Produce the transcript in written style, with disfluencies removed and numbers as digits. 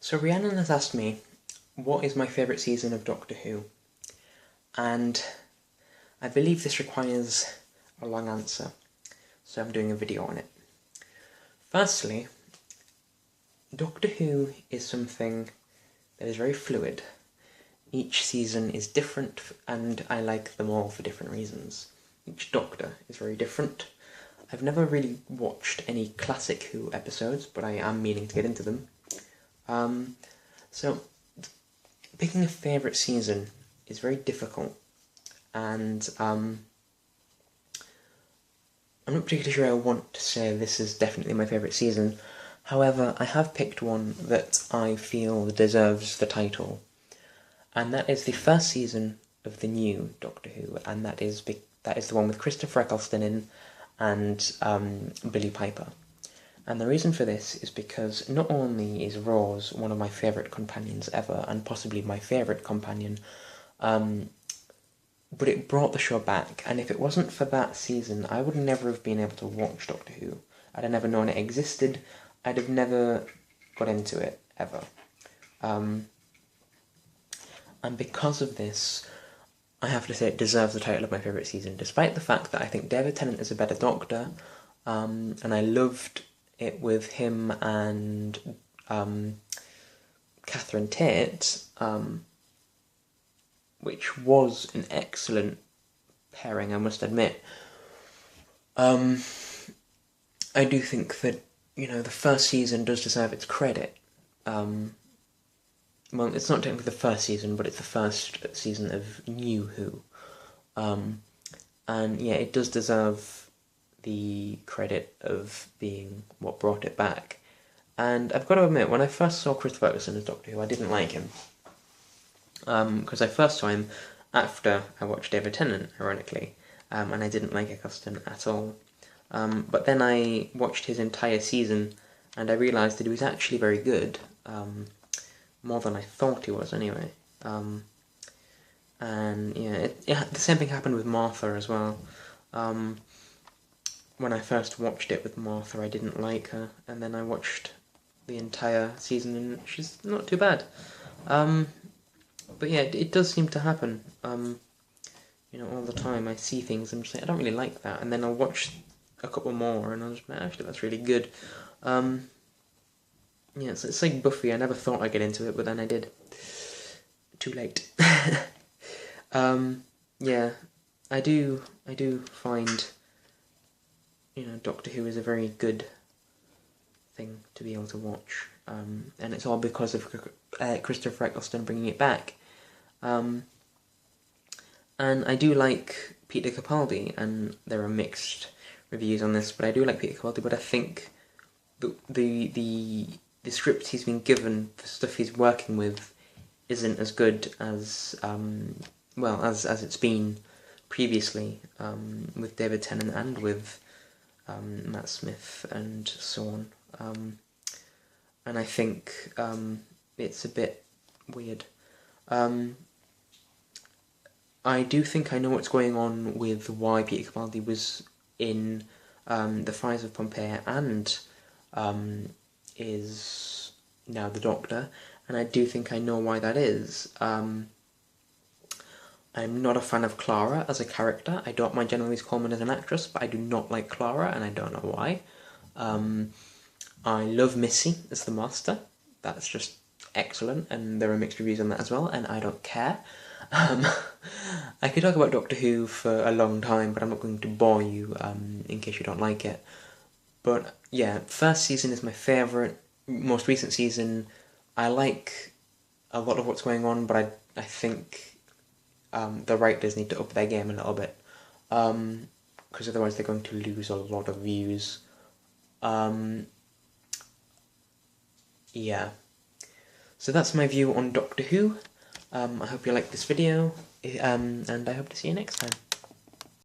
So Rhiannon has asked me, what is my favourite season of Doctor Who? And I believe this requires a long answer, so I'm doing a video on it. Firstly, Doctor Who is something that is very fluid. Each season is different, and I like them all for different reasons. Each Doctor is very different. I've never really watched any classic Who episodes, but I am meaning to get into them. So, picking a favourite season is very difficult, and I'm not particularly sure I want to say this is definitely my favourite season. However, I have picked one that I feel deserves the title, and that is the first season of the new Doctor Who, and that is the one with Christopher Eccleston in and Billie Piper. And the reason for this is because not only is Rose one of my favourite companions ever, and possibly my favourite companion, but it brought the show back, and if it wasn't for that season, I would never have been able to watch Doctor Who. I'd have never known it existed, I'd have never got into it, ever. And because of this, I have to say it deserves the title of my favourite season, despite the fact that I think David Tennant is a better Doctor, and I loved it with him and Catherine Tate, which was an excellent pairing, I must admit. I do think that, the first season does deserve its credit. Well, it's not technically the first season, but it's the first season of New Who. And yeah, it does deserve the credit of being what brought it back. And I've got to admit, when I first saw Christopher Eccleston as Doctor Who, I didn't like him. Because I first saw him after I watched David Tennant, ironically, and I didn't like Eccleston at all. But then I watched his entire season, and I realised that he was actually very good, more than I thought he was anyway. And yeah, the same thing happened with Martha as well. When I first watched it with Martha, I didn't like her, and then I watched the entire season, and she's not too bad. But yeah, it does seem to happen, all the time. I see things, and I'm just like, I don't really like that, and then I'll watch a couple more, and I'll just like, actually, that's really good. Yeah, it's like Buffy. I never thought I'd get into it, but then I did. Too late. Yeah, I do find, Doctor Who is a very good thing to be able to watch, and it's all because of Christopher Eccleston bringing it back. And I do like Peter Capaldi, and there are mixed reviews on this, but I do like Peter Capaldi, but I think the script he's been given, the stuff he's working with, isn't as good as, as it's been previously, with David Tennant and with Matt Smith and so on. And I think it's a bit weird. I do think I know what's going on with why Peter Capaldi was in The Fires of Pompeii and is now the Doctor, and I do think I know why that is. I'm not a fan of Clara as a character. I don't mind Jenna Louise Coleman as an actress, but I do not like Clara, and I don't know why. I love Missy as the Master. That's just excellent, and there are mixed reviews on that as well, and I don't care. I could talk about Doctor Who for a long time, but I'm not going to bore you in case you don't like it. But yeah, first season is my favourite. Most recent season, I like a lot of what's going on, but I think the writers need to up their game a little bit, because otherwise they're going to lose a lot of views. Yeah. So that's my view on Doctor Who. I hope you liked this video, and I hope to see you next time.